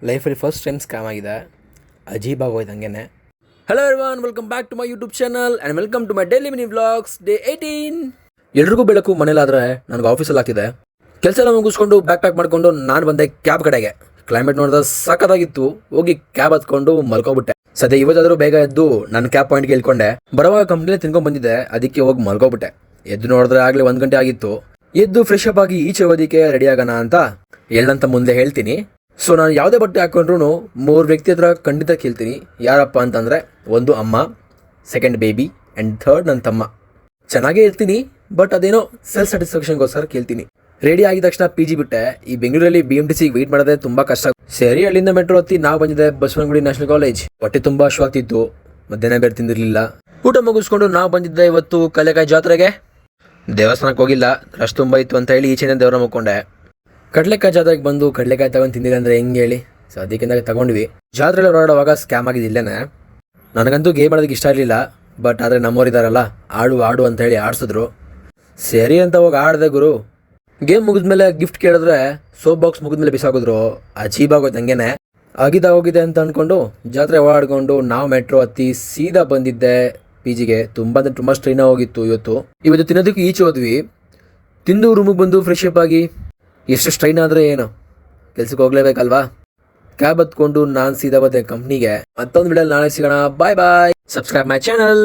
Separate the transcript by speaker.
Speaker 1: ಲೈಫಲ್ಲಿ first time scam ಆಗಿದೆ. ಅಜೀಬಾಗೋಯ್ತು ಹಂಗೇನೆ. Hello everyone, welcome back to my YouTube channel and welcome to my daily mini vlogs day 18. ಎಲ್ರಿಗೂ ಬೆಳಕು ಮನೇಲಾದರೆ ನನಗೆ ಆಫೀಸಲ್ಲಿ ಆಗ್ತಿದೆ. ಕೆಲಸ ಎಲ್ಲ ಮುಗಿಸ್ಕೊಂಡು ಬ್ಯಾಕ್ ಪ್ಯಾಕ್ ಮಾಡಿಕೊಂಡು ನಾನು ಬಂದೆ ಕ್ಯಾಬ್ ಕಡೆಗೆ. ಕ್ಲೈಮೇಟ್ ನೋಡಿದ್ರೆ ಸಖತ್ತಾಗಿತ್ತು. ಹೋಗಿ ಕ್ಯಾಬ್ ಹತ್ಕೊಂಡು ಮಲ್ಕೊಬಿಟ್ಟೆ. ಸದ್ಯ ಇವತ್ತಾದರೂ ಬೇಗ ಎದ್ದು ನನ್ನ ಕ್ಯಾಬ್ ಪಾಯಿಂಟ್ಗೆ ಇಳ್ಕೊಂಡೆ. ಬರುವಾಗ ಕಂಪ್ನಿಲೇ ತಿನ್ಕೊಂಡು ಬಂದಿದ್ದೆ, ಅದಕ್ಕೆ ಹೋಗಿ ಮಲ್ಕೊಬಿಟ್ಟೆ. ಎದ್ದು ನೋಡಿದ್ರೆ ಆಗಲೇ 1 ಗಂಟೆ ಆಗಿತ್ತು. ಎದ್ದು ಫ್ರೆಶ್ ಅಪ್ ಆಗಿ ಈಚೆ ಹೋಗೋದಕ್ಕೆ ರೆಡಿ ಆಗೋಣ ಅಂತ ಹೇಳಂತ ಮುಂದೆ ಹೇಳ್ತೀನಿ. ಸೊ ನಾನು ಯಾವುದೇ ಬಟ್ಟೆ ಹಾಕ್ಕೊಂಡ್ರು 3 ವ್ಯಕ್ತಿ ಹತ್ರ ಖಂಡಿತ ಕೇಳ್ತೀನಿ. ಯಾರಪ್ಪ ಅಂತಂದರೆ, ಒಂದು ಅಮ್ಮ, ಸೆಕೆಂಡ್ ಬೇಬಿ ಆ್ಯಂಡ್ ಥರ್ಡ್ ನನ್ನ ತಮ್ಮ. ಚೆನ್ನಾಗೇ ಇರ್ತೀನಿ, ಬಟ್ ಅದೇನೋ ಸೆಲ್ಫ್ ಸ್ಯಾಟಿಸ್ಫ್ಯಾಕ್ಷನ್ಗೋಸ್ಕರ ಕೇಳ್ತೀನಿ. ರೆಡಿ ಆಗಿದ ತಕ್ಷಣ PG ಬಿಟ್ಟೆ. ಈ ಬೆಂಗಳೂರಲ್ಲಿ BMTC ವೆಯ್ಟ್ ಮಾಡೋದೇ ತುಂಬ ಕಷ್ಟ. ಸರಿ, ಅಲ್ಲಿಂದ ಮೆಟ್ರೋ ಹತ್ತಿ ನಾವು ಬಂದಿದ್ದೆ ಬಸವನಗುಡಿ ನ್ಯಾಷನಲ್ ಕಾಲೇಜ್. ಹೊಟ್ಟೆ ತುಂಬ ಹಶ್ವಾಗ್ತಿತ್ತು, ಮಧ್ಯಾಹ್ನ ಬೇರೆ ತಿಂದಿರಲಿಲ್ಲ. ಊಟ ಮುಗಿಸ್ಕೊಂಡು ನಾವು ಬಂದಿದ್ದೆ ಇವತ್ತು ಕಡಲೆಕಾಯಿ ಜಾತ್ರೆಗೆ. ದೇವಸ್ಥಾನಕ್ಕೆ ಹೋಗಿಲ್ಲ, ರಶ್ ತುಂಬ ಇತ್ತು ಅಂತ ಹೇಳಿ ಈಚೆನೇ ದೇವರ ಮುಕ್ಕೊಂಡೆ. ಕಡಲೆಕಾಯಿ ಜಾತ್ರೆಗೆ ಬಂದು ಕಡಲೆಕಾಯಿ ತಗೊಂಡು ತಿಂದಿಲ್ಲ ಅಂದರೆ ಹೆಂಗೆ ಹೇಳಿ. ಸೊ ಅದಕ್ಕಿಂತ ತಗೊಂಡ್ವಿ. ಜಾತ್ರೆಯಲ್ಲಿ ಓಡಾಡುವಾಗ ಸ್ಕ್ಯಾಮ್ ಆಗಿದ್ದಿಲ್ಲೇನೆ. ನನಗಂತೂ ಗೇಮ್ ಆಡೋದಕ್ಕೆ ಇಷ್ಟ ಇರಲಿಲ್ಲ, ಬಟ್ ಆದರೆ ನಮ್ಮೋರಿದ್ದಾರಲ್ಲ, ಆಡು ಅಂತ ಹೇಳಿ ಆಡಿಸಿದ್ರು. ಸರಿ ಅಂತ ಹೋಗಿ ಆಡಿದೆ ಗುರು. ಗೇಮ್ ಮುಗಿದ್ಮೇಲೆ ಗಿಫ್ಟ್ ಕೇಳಿದ್ರೆ ಸೋಪ್ ಬಾಕ್ಸ್ ಮುಗಿದ್ಮೇಲೆ ಬಿಸಾಕಿದ್ರು. ಅಜೀಬಾಗೋಯ್ತು ಹಂಗೇನೆ. ಹೋಗಿದೆ ಅಂತ ಅಂದ್ಕೊಂಡು ಜಾತ್ರೆ ಓಡಾಡ್ಕೊಂಡು ನಾವು ಮೆಟ್ರೋ ಹತ್ತಿ ಸೀದಾ ಬಂದಿದ್ದೆ PGಗೆ. ತುಂಬ ಸ್ಟ್ರೈನ್ ಹೋಗಿತ್ತು ಇವತ್ತು ತಿನ್ನೋದಕ್ಕೆ ಈಚೆ ಹೋದ್ವಿ. ತಿಂದು ರೂಮಿಗೆ ಬಂದು ಫ್ರೆಶ್ ಅಪ್ ಆಗಿ, ಎಷ್ಟು ಸ್ಟ್ರೈನ್ ಆದರೆ ಏನು, ಕೆಲ್ಸಕ್ಕೆ ಹೋಗ್ಲೇಬೇಕಲ್ವಾ. ಕ್ಯಾಬ್ ಹತ್ಕೊಂಡು ನಾನು ಸೀದಾ ಬಂದೆ ಕಂಪ್ನಿಗೆ. ಮತ್ತೊಂದು ವಿಡಿಯೋಲಿ ನಾಳೆ ಸಿಗೋಣ. Bye bye. Subscribe my channel.